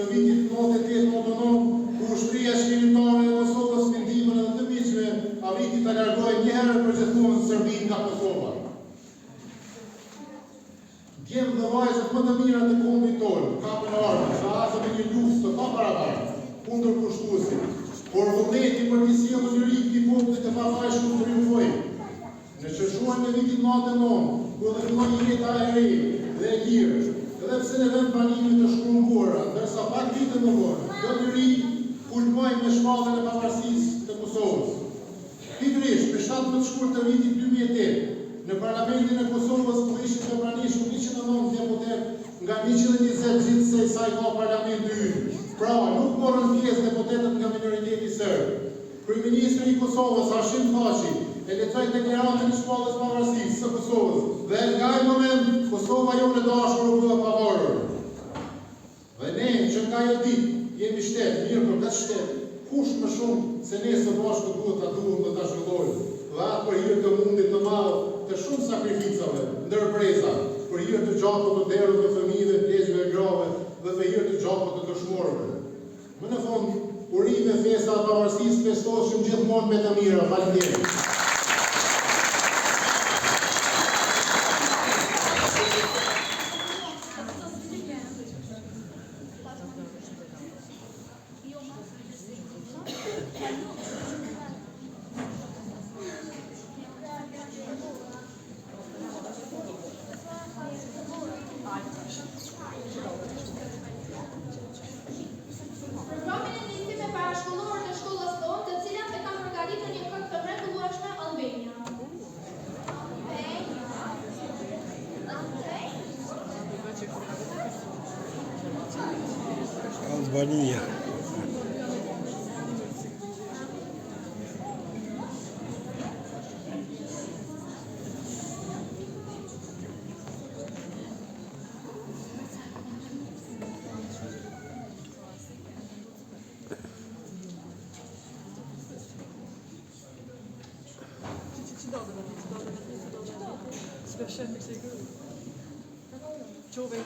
të vitit 98-99, ku ushtria shqiritare e Kosovës me ndihmën edhe të miqve arriti ta largojë një herë përgjithmonë Serbinë nga Kosova. Djemë dhe vajzët më të mira të kombit tonë, kapën armën, në asë me një luftë të paparabartë, kundër kushtuesit, por vullneti për të sjellur një rik i popullit të pafajshëm të triumfojë. Në qërshuar në vitin 99, ku edhe filloi jeta e re dhe e lirë, edhe pse në vend banimit të shkrumbuara, ndërsa pak vite më vonë, kjo të ri kulmoi me shpalljen e pavarësisë të Kosovës. Pikërisht, në 17 shkurt të vitit 2008, në Parlamentin e Kosovës ku ishin të pranishur 109 deputet nga 120 gjithsej sa i ka parlamenti ynë. Pra, nuk morën pjesë deputetët nga minoriteti serb. Kryeministri i Kosovës, Hashim Thaçi, e lexoi deklaratën e shpalljes pavarësisë së Kosovës dhe nga ai moment Kosova jonë e dashur u bë pavarur. Dhe ne që nga ajo ditë jemi shtet, mirë për vetë shtet, kush më shumë se ne së bashku duhet ta duam dhe ta zhvillojmë. Dhe atë për hir të mundit të madh të shumë sakrificave, ndërpresa, për hir të gjakut të derës të fëmijëve, pleqjve e grave dhe për hir të gjakut të dëshmorëve. Më në fund, urime festa e pavarësisë festoshëm gjithmonë me të mira. Faleminderit. Programin e njësime parashkollore të shkollës tonë, të cilat e kanë përgatitur një këngë të mrekullueshme Albania. Albania. Speciellt musik. Tror vi